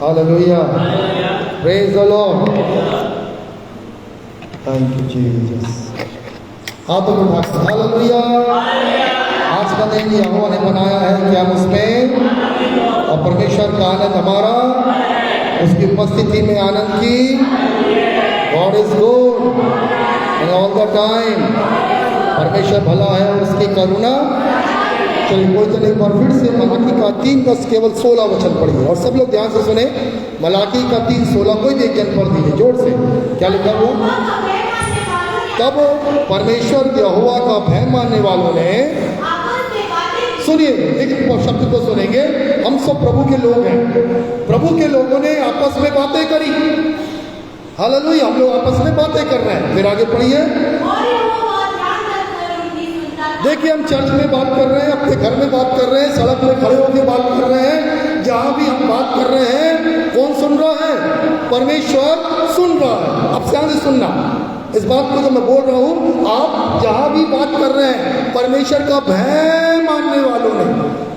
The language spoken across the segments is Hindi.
Hallelujah, praise the Lord, thank you Jesus. हाथों को उठाकर हालेलुया। आज का दिन यहोवा ने बनाया है कि हम उसमें और परमेश्वर का आनंद हमारा, उसकी उपस्थिति में आनंद की। God is good and all the time. परमेश्वर भला है और उसकी करुणा। चलिए कोई तो एक बार फिर से मलाकी का 3 केवल 16 वचन पढ़िए और सब लोग ध्यान से सुने। मलाकी का 3:16 कोई भी एक जन पढ़ दीजिए जोर से। क्या लिखा वो? तब परमेश्वर यहोवा का भय मानने वालों ने, सुनिए एक शब्द को सुनेंगे, हम सब प्रभु के लोग हैं। प्रभु के लोगों ने आपस में बातें करी। हालेलुया, हम लोग आपस में बातें कर रहे हैं। फिर आगे पढ़िए। देखिए हम चर्च में बात कर रहे हैं, अपने घर में बात कर रहे हैं, सड़क में खड़े होकर बात कर रहे हैं, जहां भी हम बात कर रहे हैं कौन सुन रहा है? परमेश्वर सुन रहा है। अब ध्यान से सुनना इस बात को जो मैं बोल रहा हूं। आप जहां भी बात कर रहे हैं परमेश्वर का भय मानने वालों ने,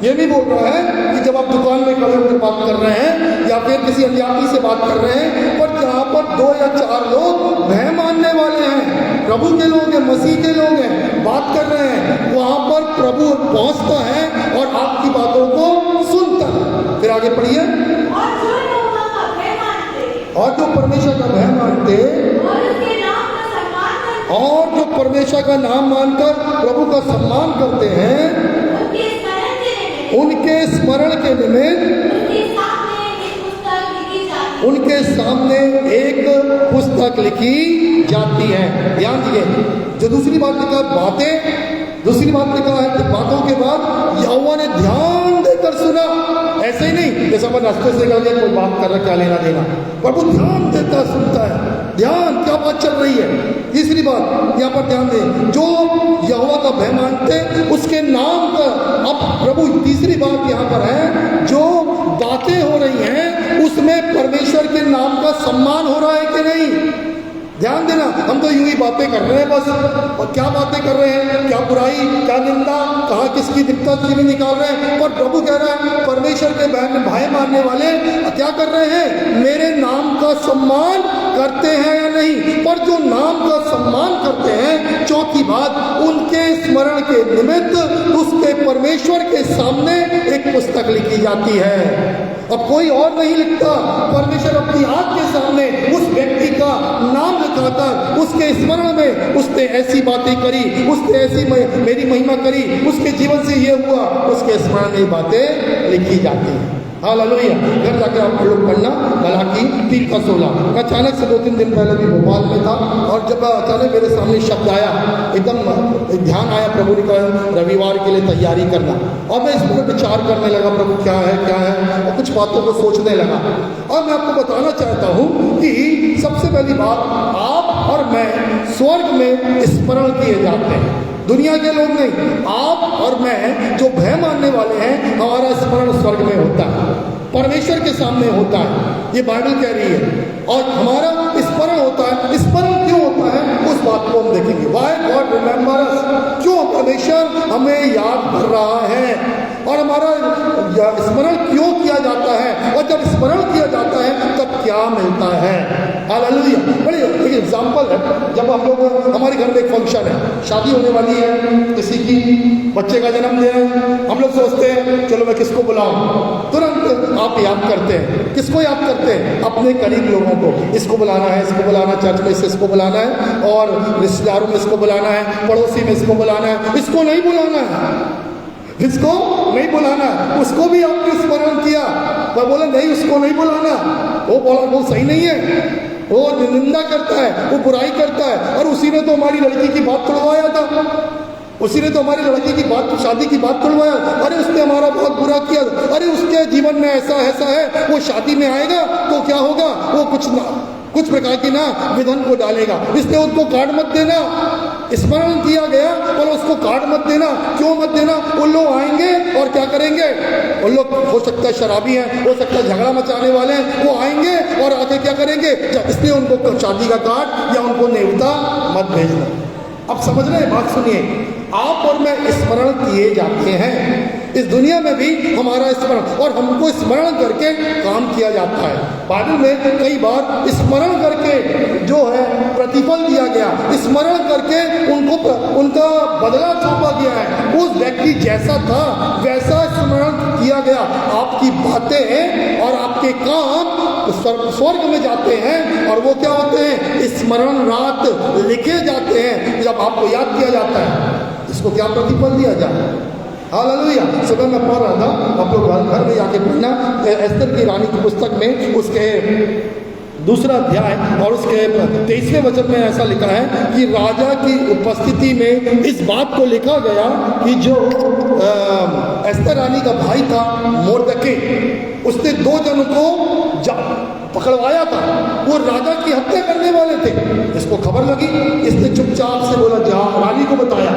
ये भी बोल रहा है कि जब आप दुकान में खड़े होकर बात कर रहे हैं या फिर किसी अध्यापी से बात कर रहे हैं, पर जहां पर 2 या 4 लोग भय मानने वाले हैं, प्रभु के लोग हैं, मसीह के लोग हैं, बात कर रहे हैं, वहां पर प्रभु पहुंचता है और आपकी बातों को सुनता है। फिर आगे पढ़िए। और जो परमेश्वर का भय मानते और जो परमेश्वर का नाम मानकर प्रभु का सम्मान करते हैं, उनके स्मरण के निमित्त उनके सामने एक पुस्तक लिखी जाती है। ध्यान दीजिए, जो दूसरी बात लिखा बातें, दूसरी बात लिखा है बातों के बाद यहोवा ने ध्यान देकर सुना। ऐसे ही नहीं जैसे अपन रास्ते से निकल गए, कोई बात कर रहा, क्या लेना देना, प्रभु ध्यान देता सुनता है। ध्यान, क्या बात चल रही है। तीसरी बात यहाँ पर ध्यान दें, जो यहोवा का भय मानते उसके नाम का, अब प्रभु तीसरी बात यहाँ पर है, जो बातें हो रही हैं उसमें परमेश्वर के नाम का सम्मान हो रहा है कि नहीं। ध्यान देना, हम तो यूं ही बातें कर रहे हैं बस। और क्या बातें कर रहे हैं? क्या बुराई, क्या निंदा, कहाँ किसकी दिक्कत नहीं निकाल रहे हैं। पर प्रभु कह रहा है परमेश्वर के भय मानने वाले क्या कर रहे हैं? मेरे नाम का सम्मान करते हैं या नहीं। पर जो नाम का सम्मान करते हैं, चौथी बात, उनके स्मरण के निमित्त उसके परमेश्वर के सामने एक पुस्तक लिखी जाती है। अब कोई और नहीं लिखता, परमेश्वर अपनी आंख के सामने उस व्यक्ति का नाम लिखाकर उसके स्मरण में उसने ऐसी बातें करी, उसने ऐसी मेरी महिमा करी, उसके जीवन से ये हुआ, उसके स्मरण में बातें लिखी जाती हैं। हालेलुया। घर जाकर आप लोग पढ़ना मलाकी 3:16। मैं अचानक से 2-3 दिन पहले भी भोपाल में था और जब अचानक मेरे सामने शब्द आया, एकदम ध्यान आया, प्रभु ने कहा रविवार के लिए तैयारी करना। और मैं इस पर विचार करने लगा, प्रभु क्या है क्या है, और कुछ बातों को सोचने लगा। और मैं आपको बताना चाहता हूँ कि सबसे पहली बात, आप और मैं स्वर्ग में स्मरण किए जाते हैं, दुनिया के लोग नहीं। आप और मैं जो भय मानने वाले हैं, हमारा स्मरण स्वर्ग में होता है, परमेश्वर के सामने होता है, ये बाइबल कह रही है। और हमारा स्मरण होता है। स्मरण क्यों होता है उस बात को हम देखेंगे। व्हाई गॉड रिमेंबर अस, क्यों परमेश्वर हमें याद कर रहा है और हमारा स्मरण क्यों किया जाता है, और जब स्मरण किया जाता है तब क्या मिलता है। हालेलुया। बड़ी एक एग्जाम्पल है, जब हम लोग, हमारे घर में एक फंक्शन है, शादी होने वाली है किसी की, बच्चे का जन्मदिन है, हम लोग सोचते हैं चलो मैं किसको बुलाऊं, तुरंत आप याद करते हैं। किसको याद करते हैं? अपने करीब लोगों को। इसको बुलाना है, इसको बुलाना, चर्च में इसको बुलाना है, और रिश्तेदारों में इसको बुलाना है, पड़ोसी में इसको बुलाना है। इसको नहीं बुलाना है, इसको नहीं बुलाना, उसको भी आपने स्मरण किया, पर बोले नहीं उसको नहीं बुलाना, वो बोला वो सही नहीं है, वो निंदा करता है, वो बुराई करता है, और उसी ने तो हमारी लड़की की बात तोड़वाया था, उसी ने तो हमारी लड़की की बात, शादी की बात तोड़वाया। अरे उसने हमारा बहुत बुरा किया, अरे उसके जीवन में ऐसा ऐसा है, वो शादी में आएगा तो क्या होगा, वो कुछ प्रकार की ना विधन को डालेगा, इसलिए उसको कार्ड मत देना। स्मरण किया गया, पर उसको कार्ड मत देना। क्यों मत देना? उन लोग आएंगे और क्या करेंगे, उन लोग हो सकता है शराबी हैं, हो सकता है झगड़ा मचाने वाले हैं, वो आएंगे और आके क्या करेंगे, इसलिए उनको शादी का कार्ड या उनको नेवता मत भेजना। अब समझ रहे हैं? बात सुनिए, आप और मैं स्मरण किए जाते हैं। इस दुनिया में भी हमारा स्मरण, और हमको स्मरण करके काम किया जाता है। बाइबल में कई बार स्मरण करके जो है प्रतिफल दिया गया, स्मरण करके उनका बदला सौंपा गया है। उस व्यक्ति जैसा था वैसा स्मरण किया गया। आपकी बातें और आपके काम स्वर्ग में जाते हैं, और वो क्या होते हैं? स्मरण रात लिखे जाते हैं जब आपको याद किया जाता है। इसको क्या प्रतिफल दिया जाए? हालेलुया। सुबह मैं पढ़ रहा था, आप लोग घर में जाके पढ़ना, एस्तर की रानी की पुस्तक में उसके दूसरा अध्याय और उसके 23वें वचन में ऐसा लिखा है कि राजा की उपस्थिति में इस बात को लिखा गया कि जो एस्तर रानी का भाई था मोर्दके, उसने 2 जन को पकड़वाया था। वो राजा की हत्या करने वाले थे। इसको खबर लगी, इसने चुपचाप से बोला, जा रानी को बताया।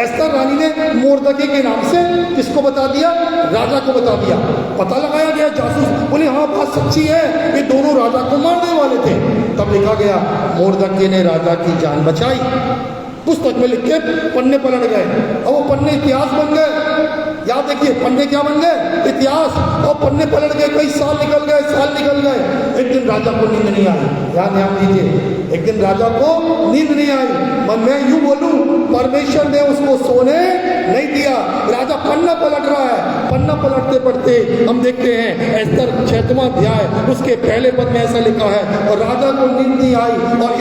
एस्तर रानी ने मोर्दके के नाम से किसको बता दिया? राजा को बता दिया। पता लगाया गया, जासूस बोले हाँ बात सच्ची है, ये दोनों राजा को मारने वाले थे। तब लिखा गया मोर्दके ने राजा की जान बचाई। पुस्तक में लिख के पन्ने पलट गए, और वो पन्ने इतिहास बन गए। याद देखिए, पन्ने क्या बन गए? इतिहास। और पन्ने पलट गए, कई साल निकल गए। एक दिन राजा को नींद नहीं आई। ध्यान दीजिए, एक दिन राजा को नींद नहीं आई। मैं यूं बोलूं, परमेश्वर ने उसको सोने नहीं दिया। राजा पन्ना पलट रहा है। पन्ना पलटते पढ़ते हम देखते हैं एस्तर 6वां अध्याय उसके पहले पद में ऐसा लिखा है, और राजा को नींद नहीं आई, और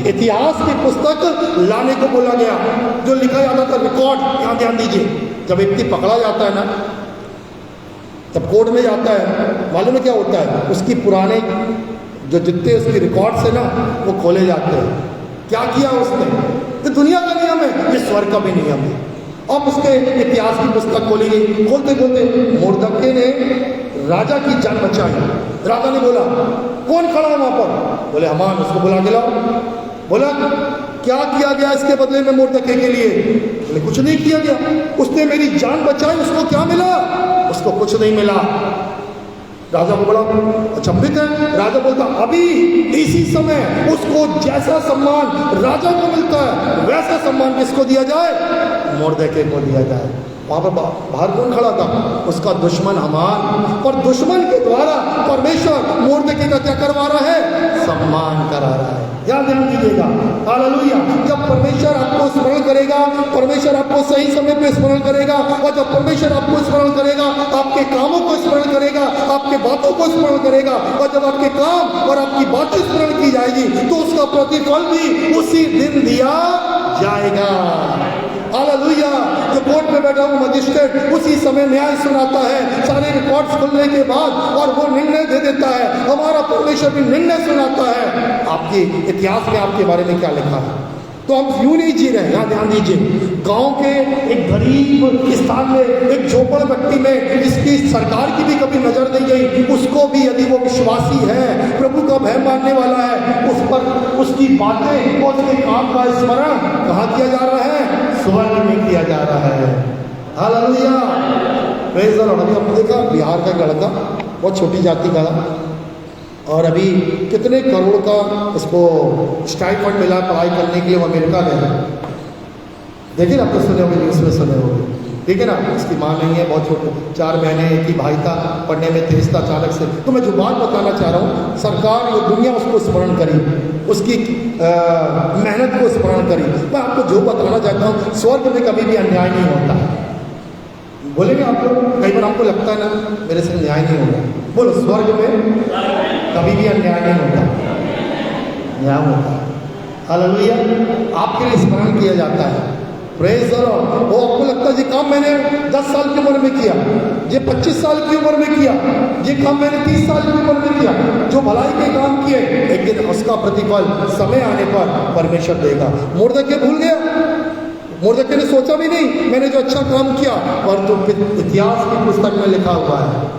इतिहास की पुस्तक लाने को बोला गया, जो लिखा जाता था रिकॉर्ड। यहाँ ध्यान दीजिए, जब व्यक्ति पकड़ा जाता है ना, तब कोर्ट में जाता है, मालूम है क्या होता है? उसकी पुराने जो जितने उसके रिकॉर्ड से ना वो खोले जाते हैं। क्या किया उसने? ये दुनिया का नियम है, ये स्वर्ग का भी नियम है। अब उसके इतिहास की पुस्तक खोली गई, खोलते खोलते मोर्दके ने राजा की जान बचाई। राजा ने बोला, कौन खड़ा है वहां पर? बोले हमान। उसको बुला के लाओ। बोला क्या किया गया इसके बदले में मोर्दके के लिए? बोले कुछ नहीं किया गया, उसने मेरी जान बचाई, उसको क्या मिला? उसको कुछ नहीं मिला। राजा को बड़ा अचंभित है। राजा बोलता, अभी इसी समय उसको जैसा सम्मान राजा को मिलता है वैसा सम्मान किसको दिया जाए? मोर्दके को दिया जाए। वहां पर बाहर कौन खड़ा था? उसका दुश्मन हामान। और दुश्मन के द्वारा परमेश्वर मोर्दके का क्या करवा रहा है? सम्मान करा रहा है। ध्यान दीजिएगा, हालेलुया। जब परमेश्वर आपको स्मरण करेगा, परमेश्वर आपको सही समय पे स्मरण करेगा, और जब परमेश्वर आपको स्मरण करेगा, आपके कामों को स्मरण करेगा, आपके बातों को स्मरण करेगा, और जब आपके काम और आपकी बातें स्मरण की जाएगी तो उसका प्रतिफल भी उसी दिन दिया जाएगा। हालेलुया। जो कोर्ट में बैठा हुआ मजिस्ट्रेट उसी समय न्याय सुनाता है, सारे रिकॉर्ड्स खुलने के बाद, और वो निर्णय दे देता है। हमारा परमेश्वर भी निर्णय सुनाता है। आपके इतिहास में आपके बारे में क्या लिखा है? तो हम यूं नहीं जी रहे हैं। यहाँ ध्यान दीजिए, गांव के एक गरीब स्थान में, एक झोपड़ पट्टी में, जिसकी सरकार की भी कभी नजर नहीं गई, उसको भी यदि वो विश्वासी है, प्रभु का भय मानने वाला है, उस पर उसकी बातें और उसके काम का स्मरण कहाँ किया जा रहा है? स्वर्ग में किया जा रहा है। हालेलुया। Praise the Lord. अभी हमने देखा बिहार का लड़का, बहुत छोटी जाति का, और अभी कितने करोड़ का उसको स्टाइपेंड मिला पढ़ाई करने के लिए, वो अमेरिका गया। देखिए ना, आप तो सुने होंगे, न्यूज़ में सुने होंगे, ठीक है ना? उसकी माँ नहीं है, बहुत छोटे, 4 महीने एक ही भाई था, पढ़ने में तेज था अचानक से। तो मैं जो बात बताना चाह रहा हूँ, सरकार ये दुनिया उसको स्मरण करी, उसकी मेहनत को स्मरण करी। मैं आपको जो बताना चाहता हूँ, स्वर्ग में कभी भी अन्याय नहीं होता। बोलेंगे आप लोग, कई बार आपको लगता है ना मेरे से न्याय नहीं होगा। बोलो, स्वर्ग में कभी भी अन्याय नहीं होता, न्याय होता है। हालेलुया। आपके लिए स्मरण किया जाता है। Praise the Lord. वो आपको लगता है ये काम मैंने 10 साल की उम्र में किया, ये 25 साल की उम्र में किया, ये काम मैंने 30 साल की उम्र में किया। जो भलाई के काम किए, एक दिन उसका प्रतिफल समय आने पर परमेश्वर देगा। मोर्दके भूल गया, मोर्दके ने सोचा भी नहीं मैंने जो अच्छा काम किया, पर तो इतिहास की पुस्तक में लिखा हुआ है।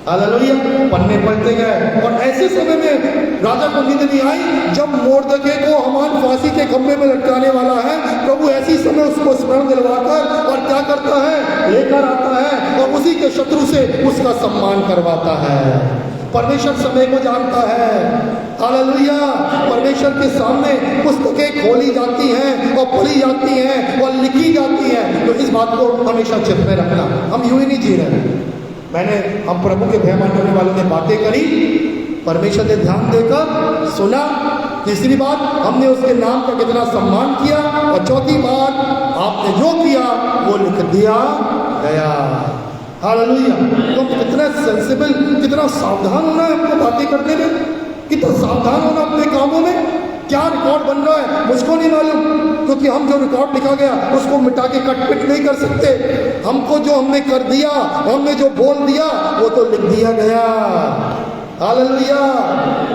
हालेलुया। पन्ने पलटे गए, और ऐसे समय में राजा को नींद नहीं आई जब मोर्दके को हामान फांसी के खंभे में लटकाने वाला है। प्रभु ऐसी समय उसको स्मरण दिलवाकर और क्या करता है? लेकर आता है, और उसी के शत्रु से उसका सम्मान करवाता है। परमेश्वर समय को जानता है। हालेलुया। परमेश्वर के सामने पुस्तकें खोली जाती हैं और पढ़ी जाती हैं और लिखी जाती हैं। तो इस बात को हमेशा चित्त में रखना। हम यूं ही नहीं जी रहे। हम प्रभु के भय मानने वालों ने बातें करी, परमेश्वर ने ध्यान देकर सुना। तीसरी बात, हमने उसके नाम का कितना सम्मान किया। और चौथी बात, आपने जो किया वो लिख दिया गया। हालेलुया। तो कितना सेंसिबल, कितना सावधान होना है हमको बातें करने में, कितना सावधान होना अपने कामों में। क्या रिकॉर्ड बन रहा है मुझको नहीं मालूम, क्योंकि हम जो रिकॉर्ड लिखा गया उसको मिटा के कट पिट नहीं कर सकते। हमको जो हमने कर दिया, हमने जो बोल दिया वो तो लिख दिया गया। हालेलुया।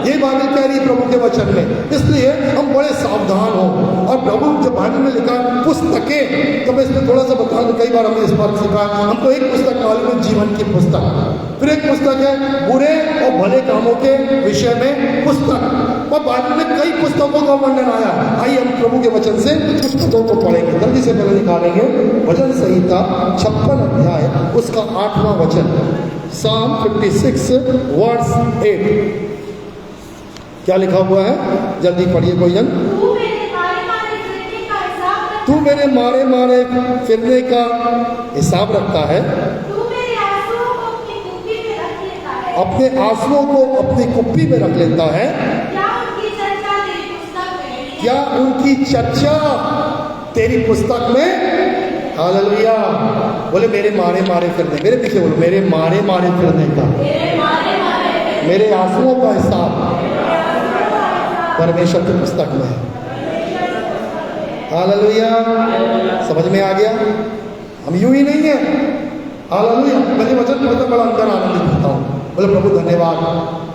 ये बाइबल कह रही है प्रभु के वचन में, इसलिए हम बड़े सावधान हो। और प्रभु जो बाइबल में लिखा है पुस्तकें, तो मैं इसमें थोड़ा सा बता दूं, कई बार हमने इस बात सीखा। हमको एक पुस्तक मालूम है, जीवन की पुस्तक, फिर एक पुस्तक है बुरे और भले कामों के विषय में पुस्तक। और बाइबल में कई पुस्तकों का वर्णन आया। आइए हम प्रभु के वचन से कुछ पुस्तकों को पढ़ेंगे। जल्दी से पहले निकालेंगे वचन संहिता 56 अध्याय उसका 8वां वचन, Psalm 56 वर्स 8। क्या लिखा हुआ है, जल्दी पढ़िए कोई जन। तू मेरे मारे मारे फिरने का हिसाब रखता है, अपने आंसुओं को अपनी कुप्पी में रख लेता है। क्या उनकी चर्चा तेरी पुस्तक में? हालेलुया। बोले मेरे मारे मारे फिरने, मेरे पीछे बोलो, मेरे मारे मारे फिरने का, मेरे आंसुओं का हिसाब परमेश्वर की पुस्तक में है। हालेलुया। समझ में आ गया? हम यूं ही नहीं है। हालेलुया। मैं वचन पढ़कर बड़ा अंदर आनंदित होता हूँ। बोले प्रभु धन्यवाद।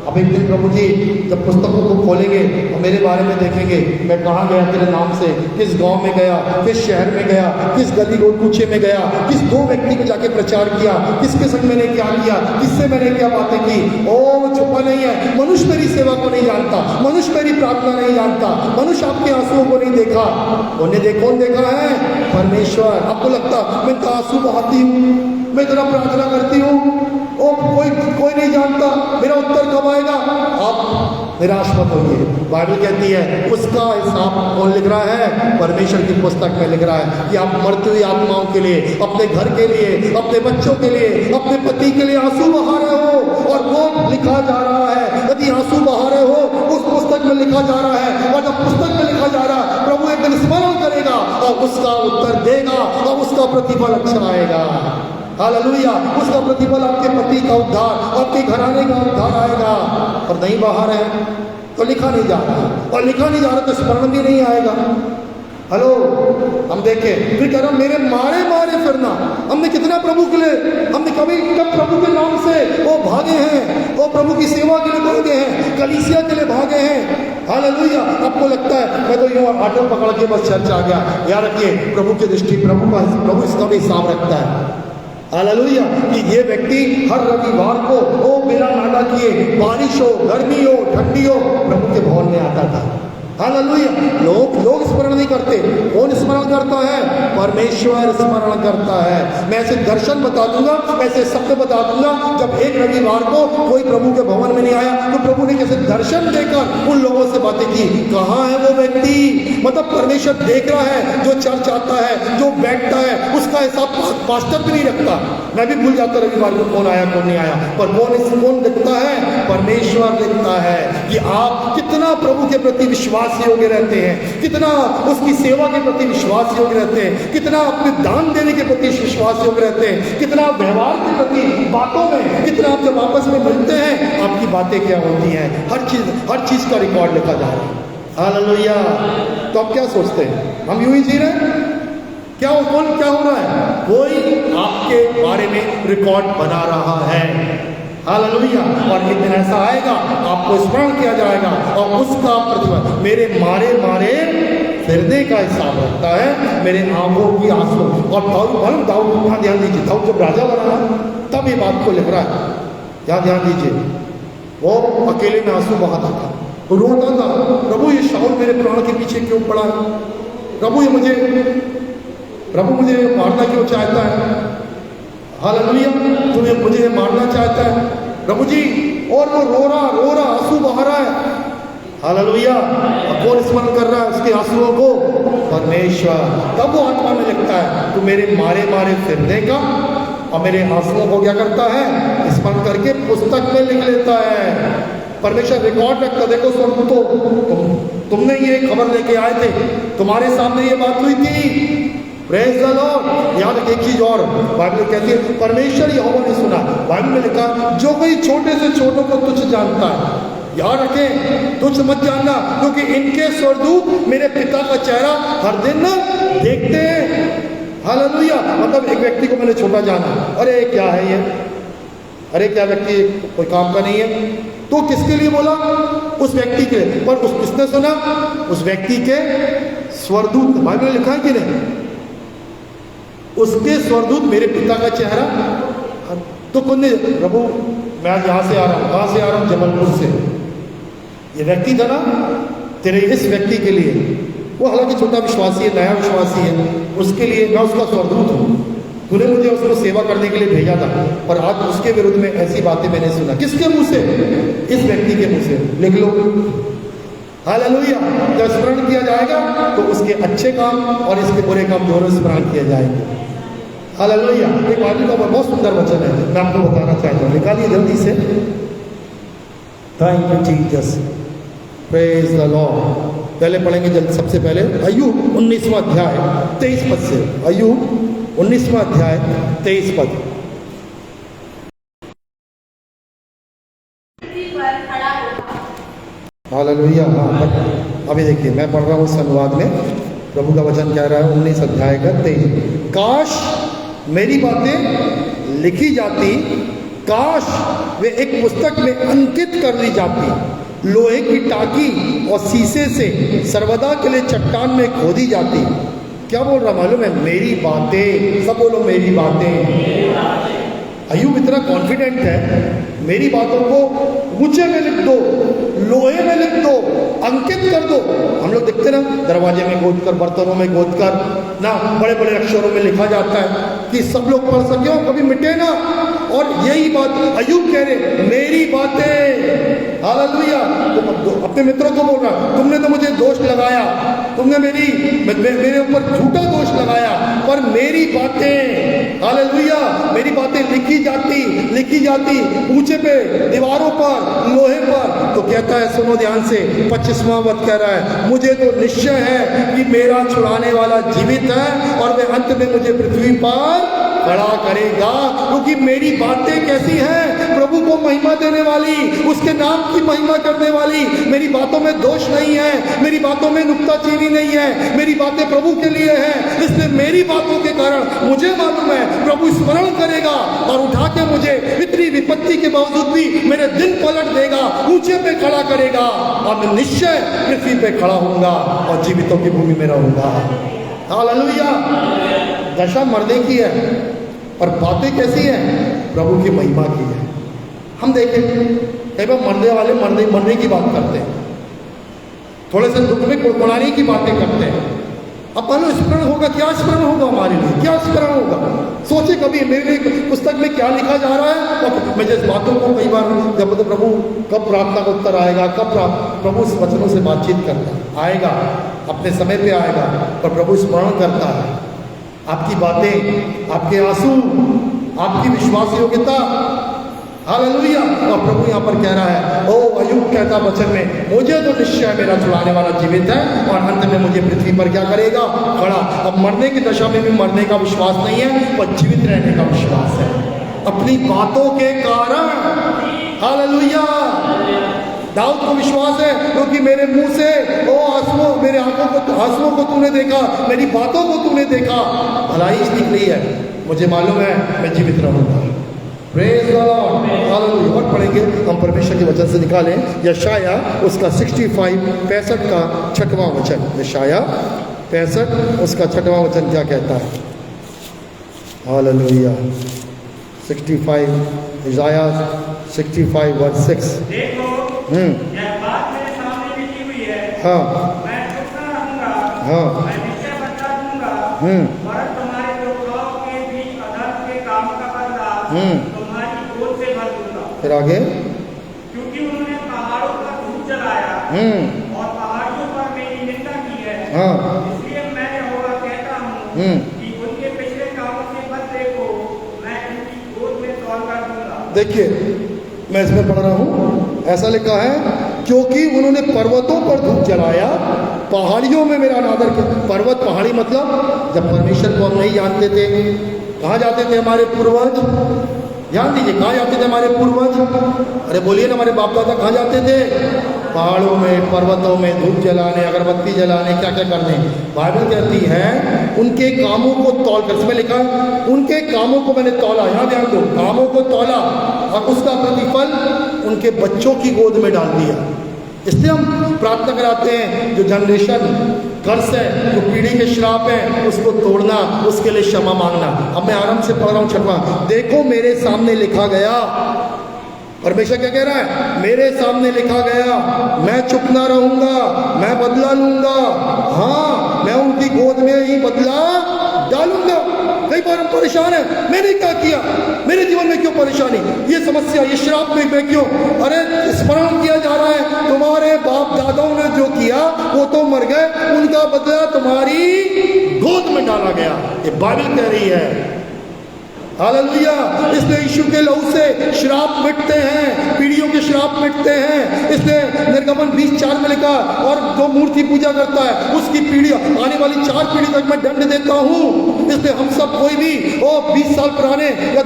अब एक दिन प्रभु जी जब पुस्तकों को खोलेंगे और मेरे बारे में देखेंगे, मैं कहाँ गया तेरे नाम से, किस गांव में गया, किस शहर में गया, किस गली रोड कूचे में गया, किस 2 व्यक्ति को जाके प्रचार किया, किसके संग मैंने क्या किया, किससे मैंने क्या बातें की। ओ छुपा नहीं है। मनुष्य मेरी सेवा को नहीं जानता, मनुष्य मेरी प्रार्थना नहीं जानता, मनुष्य आपके आंसुओं को नहीं देखा। कौन देखा है? परमेश्वर। आपको लगता मैं तो आंसू बहाती हूँ, मैं तेरा प्रार्थना करती हूँ, ओ कोई नहीं जानता, मेरा उत्तर कब आएगा? आप निराश मत होइए। बाइबल कहती है उसका हिसाब कौन लिख रहा है? परमेश्वर की पुस्तक में लिख रहा है कि आप मरती हुई आत्माओं के लिए, अपने घर के लिए, अपने बच्चों के लिए, अपने पति के लिए आंसू बहा रहे हो, और वो लिखा जा रहा है। यदि आंसू बहा रहे हो उस पुस्तक में लिखा जा रहा है, और जब पुस्तक में लिखा जा रहा है प्रभु एक दिन स्मरण करेगा और उसका उत्तर देगा और उसका प्रतिफल अच्छा आएगा। हालेलुया। उसका प्रतिफल आपके पति का उद्धार, आपके घराने का उद्धार आएगा। और नहीं बाहर है तो लिखा नहीं जा रहा, और लिखा नहीं जा रहा तो स्मरण भी नहीं आएगा। हेलो। हम देखें फिर कह रहा मेरे मारे मारे फिरना। हमने कितना प्रभु के लिए, हमने कब प्रभु के नाम से वो भागे हैं, वो प्रभु की सेवा के लिए भागे हैं, कलीसिया के लिए भागे हैं। हालेलुया। आपको लगता है मैं तो यूं ऑटो पकड़ के बस चर्च आ गया। याद रखिए प्रभु की दृष्टि, प्रभु इसका भी हिसाब रखता है। हालेलुया। कि ये व्यक्ति हर रविवार को वो बिना नागा किए, बारिश हो, गर्मी हो, ठंडी हो, प्रभु के भवन में आता था। हालेलुया। लोग स्मरण नहीं करते। कौन स्मरण करता है? परमेश्वर स्मरण करता है। मैं ऐसे दर्शन बता दूंगा, ऐसे शब्द बता दूंगा। जब एक रविवार को कोई प्रभु के भवन में नहीं आया तो प्रभु ने कैसे दर्शन देकर उन लोगों से बातें की। कहाँ है वो व्यक्ति? मतलब परमेश्वर देख रहा है। जो चर्च आता है, जो बैठता है, उसका हिसाब पास्टर भी नहीं रखता। मैं भी भूल जाता रविवार को कौन आया कौन नहीं आया, पर कौन दिखता है? परमेश्वर दिखता है कि आप कितना प्रभु के प्रति विश्वास योग्य रहते हैं, कितना उसकी सेवा के प्रति विश्वास योग्य रहते हैं, कितना अपने दान देने के प्रति विश्वास योग्य रहते हैं, कितना व्यवहार के प्रति, बातों में, कितना आप जब आपस में मिलते हैं आपकी बातें क्या होती हैं। हर चीज का रिकॉर्ड लिखा जा रहा है। हालेलुया। तो आप क्या सोचते हैं? हम यूं ही जी रहे हैं? क्या हो रहा है? कोई आपके बारे में रिकॉर्ड बना रहा है। हालेलुया। और एक दिन ऐसा आएगा आपको स्मरण किया जाएगा और उसका प्रतिफल मेरे मारे मारे फिरने का हिसाब रखता है, मेरे आंखों की आंसू। और दाऊद ध्यान दीजिए, दाऊद जब राजा बना तब ये बात को लिख रहा है। ध्यान दीजिए, वो अकेले में आंसू बहाता था, रोता था, प्रभु ये शाऊल मेरे प्राण के पीछे क्यों पड़ा? प्रभु मुझे मारना क्यों चाहता है? हालेलुया। तुम्हें मुझे मारना चाहता है? प्रभु जी और वो रो रहा आंसू बहा रहा है। हालेलुया। अब कौन स्मरण कर रहा है उसके आंसुओं को? परमेश्वर। तब वो आत्मा में लिखता है, तू मेरे मारे मारे फिरने का और मेरे आंसुओं को क्या करता है? स्मरण करके पुस्तक में लिख लेता है। परमेश्वर रिकॉर्ड रखता। देखो स्वर्गदूतों, तुमने ये खबर लेके आए थे, तुम्हारे सामने ये बात हुई थी। Praise the Lord. याद एक चीज और बाइबल कहती है, परमेश्वर यहोवा ने सुना। बाइबल में लिखा, जो कोई छोटे से छोटों को तुच्छ जानता है, याद रखें, तुच्छ मत जानना, क्योंकि इनके स्वर्गदूत मेरे पिता का चेहरा हर दिन देखते हैं। हालेलुया। मतलब एक व्यक्ति को मैंने छोटा जाना, अरे क्या है ये, अरे क्या व्यक्ति कोई काम का नहीं है, तो किसके लिए बोला? उस व्यक्ति के। पर उस किसने सुना? उस व्यक्ति के स्वर्गदूत। बाइबल में लिखा है कि नहीं, उसके स्वर्गदूत मेरे पिता का चेहरा। तो कौन ने? प्रभु मैं आज यहाँ से आ रहा हूँ। कहाँ से आ रहा हूँ? जबलपुर से। ये व्यक्ति था ना तेरे, इस व्यक्ति के लिए, वो हालांकि छोटा विश्वासी है, नया विश्वासी है, उसके लिए मैं उसका स्वर्गदूत हूँ। तूने मुझे उसको सेवा करने के लिए भेजा था, पर आज उसके विरुद्ध में ऐसी बातें मैंने सुना। किसके मुंह से? इस व्यक्ति के मुंह से। लिख लो। हालेलुया। जब स्मरण किया जाएगा तो उसके अच्छे काम और इसके बुरे काम दोनों स्मरण किए जाएंगे। हालेलुया। एक बाइबल का बहुत सुंदर वचन है, मैं आपको बताना चाहता हूँ। निकालिए जल्दी से। Thank you Jesus. Praise the Lord. पहले पढ़ेंगे जल्द, सबसे पहले अय्यूब 19वां अध्याय 23 पद से। अय्यूब 19वां अध्याय 23 पद। हालेलुया। हाँ, अभी देखिए मैं पढ़ रहा हूँ उस अनुवाद में। प्रभु का वचन कह रहा है 19 अध्याय का 23, काश मेरी बातें लिखी जाती, काश वे एक पुस्तक में अंकित कर ली जाती, लोहे की टाकी और शीशे से सर्वदा के लिए चट्टान में खोदी जाती। क्या बोल रहा मालूम है? मेरी बातें। सब बोलो मेरी बातें। अय्यूब इतना कॉन्फिडेंट है, मेरी बातों को ऊंचे में लिख दो, लोहे में लिख दो, अंकित कर दो। हम लोग देखते ना, दरवाजे में गोद कर, बर्तनों में गोद कर ना, बड़े बड़े अक्षरों में लिखा जाता है कि सब लोग पढ़ सके और कभी मिटे ना। और यही बात अय्यूब कह रहे, मेरी बातें। हालेलुया। तो अपने मित्रों को बोल रहा, तुमने तो मुझे दोष लगाया, तुमने मेरे ऊपर झूठा दोष लगाया, पर मेरी बातें, हालेलुया, मेरी बातें लिखी जाती ऊंचे पे, दीवारों पर, लोहे पर। तो कहता है, सुनो ध्यान से, 25वां वचन कह रहा है, मुझे तो निश्चय है कि मेरा छुड़ाने वाला जीवित है और वह अंत में मुझे पृथ्वी पर खड़ा करेगा। क्योंकि मेरी बातें कैसी हैं? प्रभु को महिमा देने वाली, उसके नाम की महिमा करने वाली। मेरी बातों में दोष नहीं है, मेरी बातों में नुक्ताचीनी नहीं है, मेरी बातें प्रभु के लिए हैं। इसलिए मेरी बातों के कारण मुझे मालूम है प्रभु स्मरण करेगा और उठा के मुझे इतनी विपत्ति के बावजूद भी मेरे दिन पलट देगा, ऊंचे पे खड़ा करेगा और मैं निश्चय पृथ्वी पे खड़ा होऊंगा और जीवितों की भूमि में रहूंगा। हालेलुया। दशा मरने की है और बातें कैसी हैं? प्रभु की महिमा की है। हम देखें कई बार मरने वाले मरने की बात करते हैं, थोड़े से दुख में कुड़कुड़ाने की बातें करते हैं। अब मानो स्मरण होगा, क्या स्मरण होगा हमारे लिए? क्या स्मरण होगा? सोचे कभी मेरे लिए पुस्तक में क्या लिखा जा रहा है। और मैं जिस बातों को कई बार जब तो प्रभु कब प्रार्थना का उत्तर आएगा, कब प्रभु उस वचनों से बातचीत करता आएगा, अपने समय पे आएगा, पर प्रभु स्मरण करता है आपकी बातें, आपके आंसू, आपकी विश्वास योग्यता। हालेलुया। और प्रभु यहाँ पर कह रहा है, ओ अय्यूब कहता वचन में, मुझे तो निश्चय मेरा छुड़ाने वाला जीवित है और अंत में मुझे पृथ्वी पर क्या करेगा? खड़ा। अब मरने की दशा में भी मरने का विश्वास नहीं है, पर जीवित रहने का विश्वास है अपनी बातों के कारण। हालेलुया। दाऊद को विश्वास है, क्योंकि मेरे मुंह से ओ आंसुओं, मेरे आंसुओं को तूने देखा, मेरी बातों को तूने देखा, भलाई निकली है, मुझे मालूम है मैं जीवित रहूंगा। Praise the Lord. हालेलुया। और पढ़ेंगे हम परमेश्वर के वचन से निकालें यशाया उसका 65 का 6वां वचन। यशाया 65 उसका 6वां वचन क्या कहता है? हालेलुया। 65 इज़ाया 65 वर्स 6। यह बात मेरे सामने लिखी हुई है। हाँ, मैं चुप न रहूंगा। हाँ, मैं निश्चय बता दूंगा। वरन तुम्हारे दुखाओं के बीच अधर्म के काम का बदला तुम्हारी गोद से भर दूंगा। फिर आगे जलाया हम्म, और पहाड़ियों पर मेरी निंदा की है। हाँ, इसलिए मैं यहोवा कहता हूँ कि उनके पिछले कामों के बदले को मैं उनकी गोद में तौल कर दूंगा। देखिए मैं इसमें पढ़ रहा हूं, ऐसा लिखा है क्योंकि उन्होंने पर्वतों पर धूप जलाया, पहाड़ियों में मेरा अनादर किया। पर्वत पहाड़ी मतलब जब परमेश्वर को हम नहीं जानते थे, कहाँ जाते थे हमारे पूर्वज? ध्यान दीजिए, कहाँ जाते थे हमारे पूर्वज? अरे बोलिए ना, हमारे बाप दादा कहाँ जाते थे? पहाड़ों में, पर्वतों में धूप जलाने, अगरबत्ती जलाने, क्या क्या करने। बाइबल कहती है उनके कामों को तौल कर, इसमें लिखा है उनके कामों को मैंने तौला। यहाँ ध्यान दो, कामों को तौला और उसका प्रतिफल उनके बच्चों की गोद में डाल दिया। इसलिए हम प्रार्थना कराते हैं जो जनरेशन कर्स है, जो पीढ़ी के श्राप है, उसको तोड़ना, उसके लिए क्षमा मांगना। अब मैं आराम से पढ़ रहा हूँ छठवां। देखो मेरे सामने लिखा गया, परमेश्वर क्या कह रहा है? मेरे सामने लिखा गया, मैं चुप ना रहूंगा, मैं बदला लूंगा। हाँ, मैं उनकी गोद में ही बदला डालूंगा। कई बार हम परेशान हैं, मैंने क्या किया, मेरे जीवन में क्यों परेशानी, ये समस्या, ये श्राप में मैं क्यों? अरे स्मरण किया जा रहा है तुम्हारे बाप दादाओं ने जो किया वो तो मर गए, उनका बदला तुम्हारी गोद में डाला गया। ये बाइबल कह रही है। हालेलुया। इसलिए यीशु के लहू से श्राप मिटते हैं, पीढ़ियों के श्राप मिटते हैं। इसलिए निर्गमन 20:4 में लिखा, और जो मूर्ति पूजा करता है उसकी पीढ़ी, आने वाली 4 पीढ़ी तक मैं दंड देता हूँ। इसलिए हम सब कोई भी 20 साल पुराने या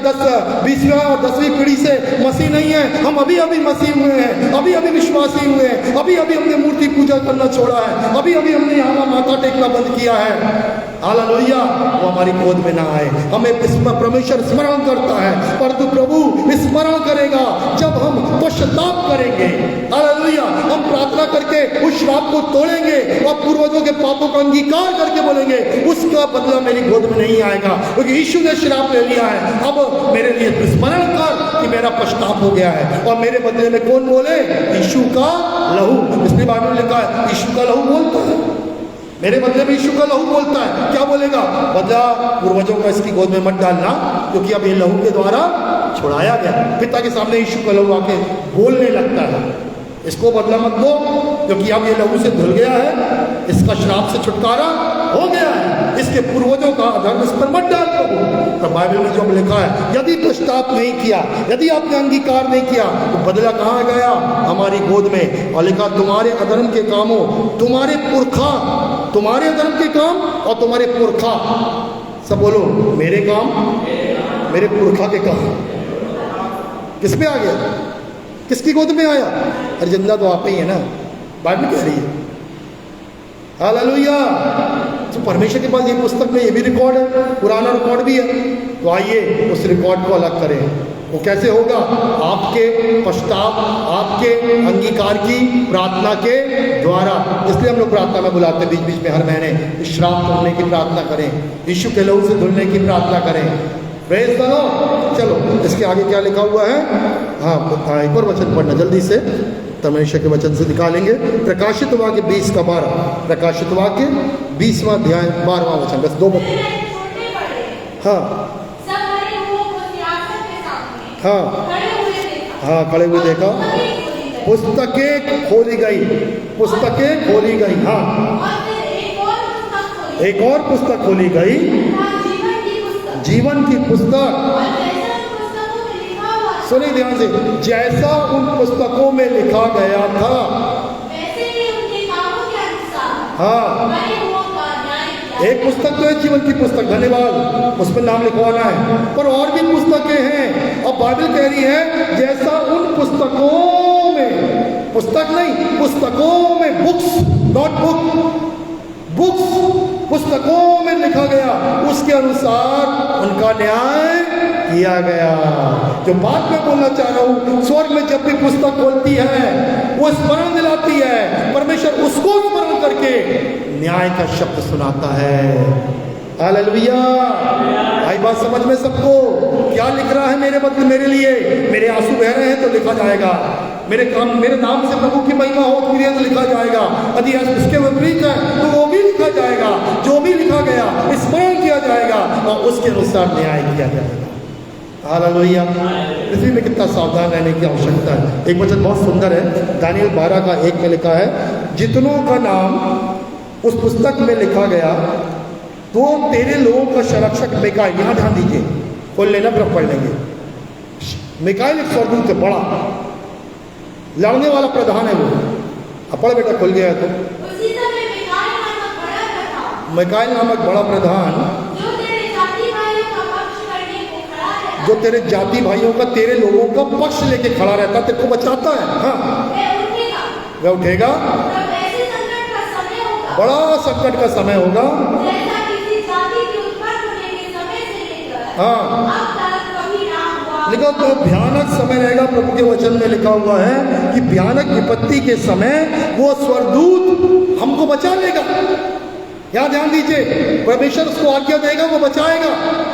20वीं और 10वीं पीढ़ी से मसीह नहीं है, हम अभी अभी मसीह हुए हैं, अभी अभी विश्वासी हुए हैं, अभी अभी हमने मूर्ति पूजा करना छोड़ा है, अभी अभी हमने यहाँ माथा टेकना बंद किया है। हालेलुया। वो हमारी गोद में ना आए। हमें परमेश्वर स्मरण करता है, परंतु प्रभु स्मरण करेगा जब हम पश्चाताप करेंगे। हालेलुया। हम प्रार्थना करके उस श्राप को तोड़ेंगे और पूर्वजों के पापों का अंगीकार करके बोलेंगे उसका बदला मेरी गोद में नहीं आएगा, क्योंकि यीशु ने श्राप ले लिया है। अब मेरे लिए स्मरण कर कि मेरा पश्चाताप हो गया है, और मेरे बदले में कौन बोले? यीशु का लहू। इसलिए बाइबल में लिखा है यीशु का लहू बोलता है, मेरे बदले में यीशु का लहू बोलता है। क्या बोलेगा? बदला पूर्वजों का इसकी गोद में मत डालना, क्योंकि अब ये लहू के द्वारा छुड़ाया गया। पिता के सामने यीशु का लहू आके बोलने लगता है, इसको बदला मत दो, क्योंकि अब ये लहू से धुल गया है, इसका श्राप से छुटकारा हो गया है, इसके पूर्वजों का अधर्म इस पर मत डाल दो। तो बाइबल में जो लिखा है, यदि पश्चाताप नहीं किया, यदि आपने अंगीकार नहीं किया, तो बदला कहाँ गया? हमारी गोद में। और लिखा तुम्हारे अधर्म के कामों, तुम्हारे पुरखा, तुम्हारे अधर्म के काम और तुम्हारे पुरखा, सब बोलो मेरे काम, मेरे पुरखा के काम। किस में आ गया? किसकी गोद में आया? अरे जिंदा तो आप ही है ना, बाइबल कह रही है। हालेलुया। तो परमेश्वर के पास ये पुस्तक में ये भी रिकॉर्ड है, पुराना रिकॉर्ड भी है। तो आइए उस रिकॉर्ड को अलग करें। वो कैसे होगा? आपके पश्चाताप, आपके अंगीकार की प्रार्थना के द्वारा। इसलिए हम लोग प्रार्थना में बुलाते हैं बीच बीच में हर महीने, श्राप तोड़ने की प्रार्थना करें, यीशु के लहू से धुलने की प्रार्थना करें। Praise the Lord. चलो इसके आगे क्या लिखा हुआ है? हाँ, एक और वचन पढ़ना जल्दी से, परमेश्वर के वचन से निकालेंगे। प्रकाशित वाक्य 20:12, प्रकाशित वाक्य 20वां अध्याय 12वां वचन, बस 2 हाँ हाँ हाँ, खड़े हुए देखा, पुस्तकें खोली गई, पुस्तकें खोली गई। हाँ, एक और पुस्तक खोली गई, जीवन की पुस्तक। सुनिए ध्यान से, जैसा उन पुस्तकों में लिखा गया था, हाँ, एक पुस्तक तो है जीवन की पुस्तक, धन्यवाद, उसमें नाम लिखवाना है, पर और भी पुस्तकें हैं। और बाइबल कह रही है जैसा उन पुस्तकों में, पुस्तक नहीं, पुस्तकों में, बुक्स, नोट बुक, बुक्स, पुस्तकों में लिखा गया, उसके अनुसार उनका न्याय किया गया। जो बात मैं बोलना चाह रहा हूं, स्वर्ग में जब भी पुस्तक खोलती है वो स्मरण दिलाती है, परमेश्वर उसको स्मरण करके न्याय का शब्द सुनाता है। हालेलुया। आई बात समझ में सबको? क्या लिख रहा है मेरे बदले, मेरे लिए? मेरे आंसू बह रहे हैं तो लिखा जाएगा, मेरे काम, मेरे नाम से प्रभु की महिमा हो तो लिखा जाएगा, यदि उसके विपरीत है तो वो भी लिखा जाएगा। जो भी लिखा गया स्मरण किया जाएगा और उसके अनुसार न्याय किया जाएगा। हालेलुया। पृथ्वी में कितना सावधान रहने की आवश्यकता है। एक वचन बहुत सुंदर है, दानियल 12:1 में लिखा है, जितनों का नाम उस पुस्तक में लिखा गया तो तेरे लोगों का संरक्षक मिकाएल, यहाँ ध्यान दीजिए, खोल लेना फिर पढ़ लेंगे। मिकाएल एक स्वर्गदूत है, बड़ा लड़ने वाला प्रधान है वो। अब पढ़ बेटा, खुल गया है तो। उसी समय मिकाएल नामक बड़ा प्रधान जो तेरे जाति भाइयों का पक्ष करने को खड़ा रहता, जो तेरे जाति भाइयों का, तेरे लोगों का पक्ष लेके खड़ा रहता, तेरे को बचाता है। हाँ, वह उठेगा, तब ऐसे संकट का समय होगा, बड़ा संकट का समय होगा, जैसा किसी जाति के उत्पन्न होने के समय से लेकर हाँ, अब तक कभी ना हुआ। लिखा तो भयानक समय रहेगा। प्रभु के वचन में लिखा हुआ है कि भयानक विपत्ति के समय वो स्वर्गदूत हमको बचा लेगा। यहाँ ध्यान दीजिए, परमेश्वर उसको आज्ञा देगा, वो बचाएगा।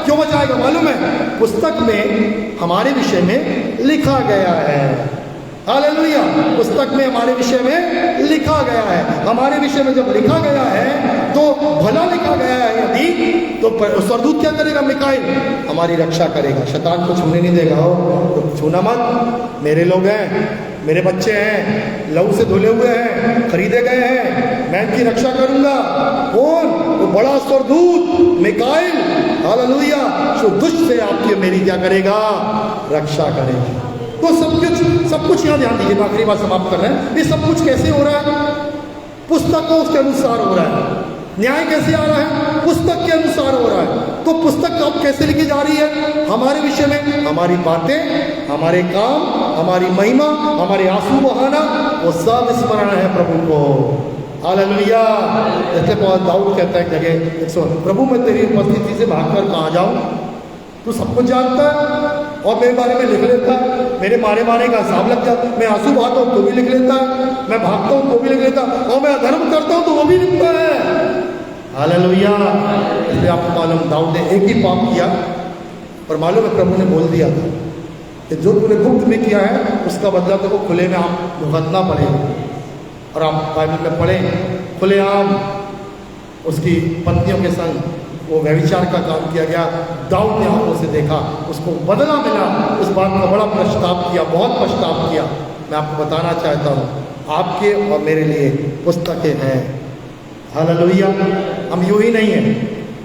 क्यों बचाएगा मालूम है? पुस्तक में हमारे विषय में लिखा गया है। हालेलुया। पुस्तक में हमारे विषय में लिखा गया है। हमारे विषय में जब लिखा गया है तो भला लिखा गया है यदि, तो स्वर्गदूत क्या करेगा? मिकाएल हमारी रक्षा करेगा, शैतान को छूने नहीं देगा। हो छूना मत, मेरे लोग हैं, मेरे बच्चे हैं, लहू से धुले हुए हैं, खरीदे गए हैं, मैं इनकी रक्षा करूंगा। कौन? वो बड़ा स्वर्गदूत मिकाएल। हालेलुया। जो दुष्ट से आपकी मेरी क्या करेगा? रक्षा करेगा। तो सब कुछ यहाँ ध्यान दीजिए, आखिरी बात समाप्त कर रहे हैं। ये सब कुछ कैसे हो रहा है? पुस्तक को उसके अनुसार हो रहा है। न्याय कैसे आ रहा है? पुस्तक के अनुसार हो रहा है। तो पुस्तक अब कैसे लिखी जा रही है? हमारे विषय में हमारी बातें, हमारे काम, हमारी महिमा, हमारे आंसू बहाना, वो सब स्मरण है प्रभु को। हालेलुया। जैसे दाऊद कहता है जगह, सुन प्रभु मैं तेरी उपस्थिति से भागकर कहाँ जाऊँ? तू सब कुछ जानता है और मेरे बारे में लिख लेता है। मेरे मारे का हिसाब लग जाता है। मैं आंसू बहाता हूँ तो भी लिख लेता है, मैं भागता हूँ तो भी लिख लेता है, और मैं अधर्म करता हूँ तो वो भी लिखता है। हालेलुया। इसलिए आपको मालूम, दाऊद ने एक ही पाप किया, पर मालूम है प्रभु ने बोल दिया था कि जो तूने गुप्त में किया है उसका बदला तेरे को खुले में आप भुगतना पड़ेगा। और आप बाइबल में पढ़ें, खुलेआम उसकी पत्नियों के संग वो व्यभिचार का काम किया गया। दाऊद ने आंखों से देखा, उसको बदला मिला। उस बात का बड़ा पश्चाताप किया, बहुत पश्चाताप किया। मैं आपको बताना चाहता हूँ, आपके और मेरे लिए पुस्तकें हैं। हालेलुया। हम यूं ही नहीं है।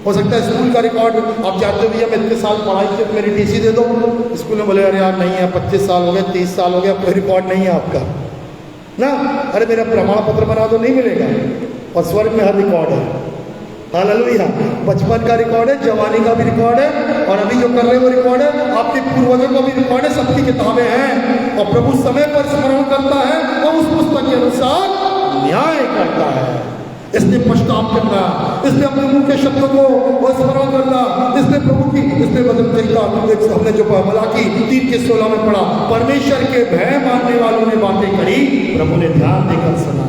हो सकता है स्कूल का रिकॉर्ड आप चाहते हो भैया मैं इतने साल पढ़ाई की, मेरी टीसी दे दो। स्कूल में बोले अरे यार नहीं है, 25 साल हो गए, 30 साल हो गया, कोई रिकॉर्ड नहीं है आपका ना। अरे मेरा प्रमाण पत्र बना दो, नहीं मिलेगा। और स्वर्ग में हर रिकॉर्ड है। हालेलुया। बचपन का रिकॉर्ड है, जवानी का भी रिकॉर्ड है, और अभी जो कर रहे हैं वो रिकॉर्ड है, आपके पूर्वजों का भी रिकॉर्ड है। सबकी किताबें हैं और प्रभु समय पर स्मरण करता है और उस पुस्तक के अनुसार न्याय करता है। इसलिए पश्चाताप करना, इसलिए अपने मुंह के शब्दों को स्मरण करना, इसलिए प्रभु की, इसलिए वचन तरीका हमने जो मलाकी 3:16 में पढ़ा, परमेश्वर के भय मानने वालों ने बातें करी, प्रभु ने ध्यान देकर सुना।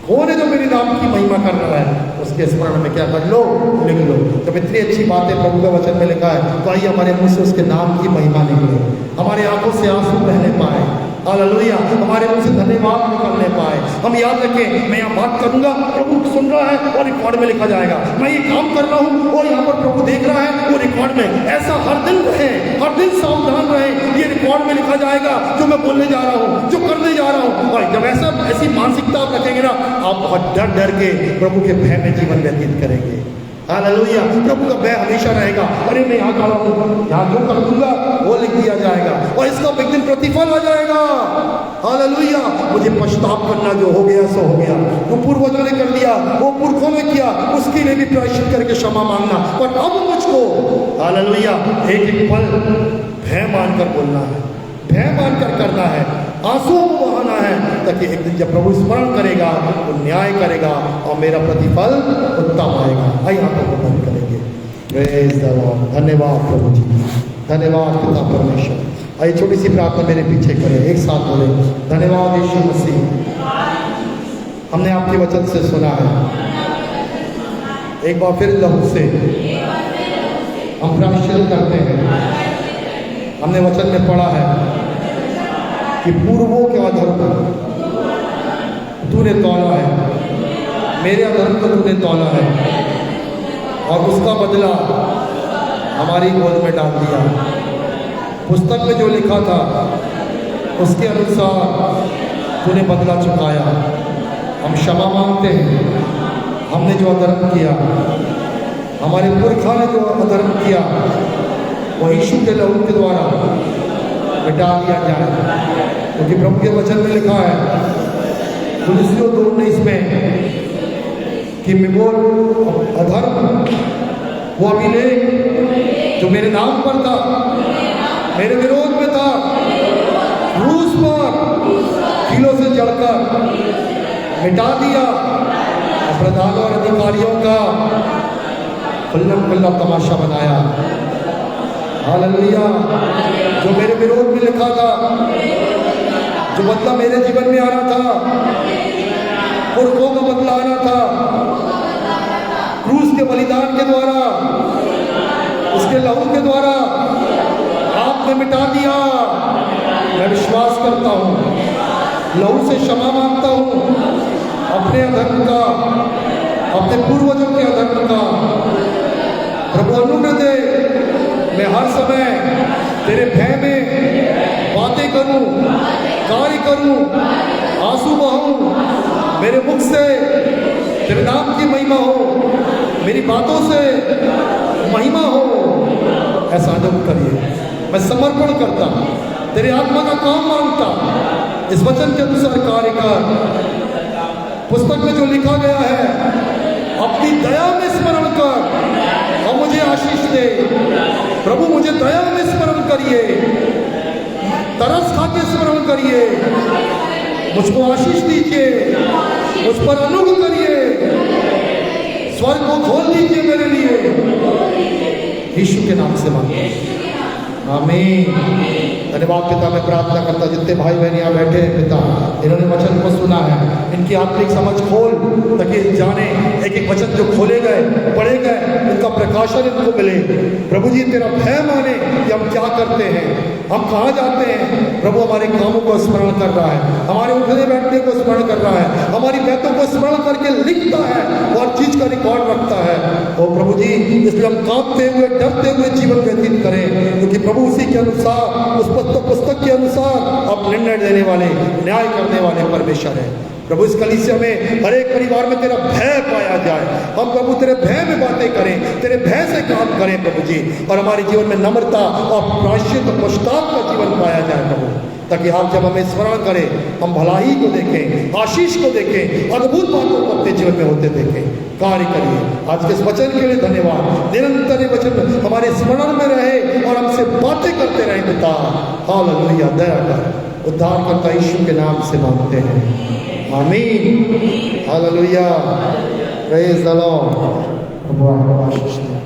कौन है जो मेरे नाम की महिमा कर रहा है? उसके स्मरण में क्या कर लो? लिख लो। जब इतनी अच्छी बातें प्रभु के वचन में लिखा है तो आइए हमारे मुंह से उसके नाम की महिमा निकले, हमारे आंखों से आंसू बहने पाए। हालेलुया। हमारे मुंह से धन्यवाद निकलने पाए। हम याद रखें, मैं यहाँ बात करूंगा, प्रभु सुन रहा है और रिकॉर्ड में लिखा जाएगा। मैं ये काम कर रहा हूँ और यहाँ पर प्रभु देख रहा है, वो रिकॉर्ड में। ऐसा हर दिन रहे, हर दिन सावधान रहे, ये रिकॉर्ड में लिखा जाएगा जो मैं बोलने जा रहा हूँ, जो करने जा रहा हूँ। और जब ऐसी मानसिकता आप रखेंगे ना, आप बहुत डर डर के प्रभु के भय में जीवन व्यतीत करेंगे। हालेलुया। प्रभु का भय हमेशा रहेगा। अरे मैं यहाँ खड़ा हूँ, यहाँ जो कर दूंगा वो लिख दिया जाएगा और इसका एक दिन प्रतिफल आ जाएगा। हालेलुया। मुझे पश्चाताप करना, जो हो गया सो हो गया, वो पूर्वजों ने कर दिया, वो पुरखों ने किया, उसके लिए भी प्रायश्चित करके क्षमा मांगना। पर अब मुझको हालेलुया एक एक पल भय मानकर बोलना है, भय मानकर करना है, आंसुओं को बहाना है, ताकि एक दिन जब प्रभु स्मरण करेगा तो न्याय करेगा और मेरा प्रतिफल उत्तम आएगा। आइए हाथों को बंद करेंगे। Praise the Lord. धन्यवाद प्रभु जी, धन्यवाद पिता परमेश्वर। आइए छोटी सी प्रार्थना मेरे पीछे करें, एक साथ बोले, धन्यवाद यीशु मसीह, हमने आपके वचन से सुना है। एक बार फिर लहू से हम प्रायश्चित करते हैं। हमने वचन में पढ़ा है कि पूर्वों के अधर्म तूने तौला है, मेरे अधर्म को तूने तौला है और उसका बदला हमारी गोद में डाल दिया। पुस्तक में जो लिखा था उसके अनुसार तूने बदला चुकाया। हम क्षमा मांगते हैं, हमने जो अधर्म किया, हमारे पुरखा ने जो अधर्म किया, वो यीशु के लहू के द्वारा मिटा दिया जाए। क्योंकि प्रभु के वचन में लिखा है कुलुस्सियों 2:19 में कि वो अधर्म, वो अभिलेख जो मेरे नाम पर था, मेरे विरोध में था, क्रूस पर कीलों से जड़कर मिटा दिया। प्रधानों और अधिकारियों का खुल्ला तमाशा बनाया। हालेलुया। जो मेरे विरोध में लिखा था, जो बदला मेरे जीवन में आना था, पुरखों का बदला आना था, क्रूस के बलिदान के द्वारा, उसके लहू के द्वारा आपने मिटा दिया। मैं विश्वास करता हूँ, लहू से क्षमा मांगता हूँ अपने अधर्म का, अपने पूर्वजों के अधर्म का। प्रभु अनुग्रह दे, मैं हर समय तेरे भय में बातें करूं, कार्य करूं, आंसू बहाऊं। मेरे मुख से तेरे नाम की महिमा हो, मेरी बातों से महिमा हो। ऐसा अनुभव करिए। मैं समर्पण करता, तेरे आत्मा का काम मांगता, इस वचन के अनुसार कार्य कर। पुस्तक में जो लिखा गया है, अपनी दया में स्मरण कर और मुझे आशीष दे। प्रभु मुझे दया में स्मरण करिए, तरस खा के स्मरण करिए, मुझको आशीष दीजिए, मुझ पर अनुग्रह करिए, स्वर्ग को खोल दीजिए मेरे लिए। यीशु के नाम से मांगते हैं, आमीन। धन्यवाद पिता। मैं प्रार्थना करता जितने भाई बहन यहाँ बैठे हैं पिता, इन्होंने वचन को सुना है, इनकी आत्मिक समझ खोल, ताकि जाने एक एक वचन जो खोले गए, पढ़े गए, उनका प्रकाशन इनको मिले। प्रभु जी तेरा भय माने कि हम क्या करते हैं, हम कहाँ जाते हैं। प्रभु हमारे कामों को स्मरण कर रहा है, हमारे उठने बैठने को स्मरण कर रहा है, हमारी बातों को स्मरण करके लिखता है और चीज का रिकॉर्ड रखता है। और प्रभु जी इसलिए हम कांपते हुए, डरते हुए जीवन व्यतीत करें, क्योंकि प्रभु उसी के अनुसार, उस पुस्तक के अनुसार अब निर्णय देने वाले, न्याय करने वाले परमेश्वर है। प्रभु इस कलीसिया में हर एक परिवार में तेरा भय पाया जाए। हम प्रभु तेरे भय में बातें करें, तेरे भय से काम करें प्रभु जी, और हमारे जीवन में नम्रता और प्रायश्चित और पश्चाताप का जीवन पाया जाए प्रभु, ताकि आप जब हमें स्मरण करें, हम भलाई को देखें, आशीष को देखें, अद्भुत बातों को अपने जीवन में होते देखें। कार्य करिए। आज के इस वचन के लिए धन्यवाद। निरंतर ये वचन हमारे स्मरण में रहे और हमसे बातें करते रहे पिता। हालेलुया। दया कर, उद्धार करता यीशु के नाम से मांगते हैं, amen. Hallelujah. Praise the Lord. प्रभु आपको आशीष दे।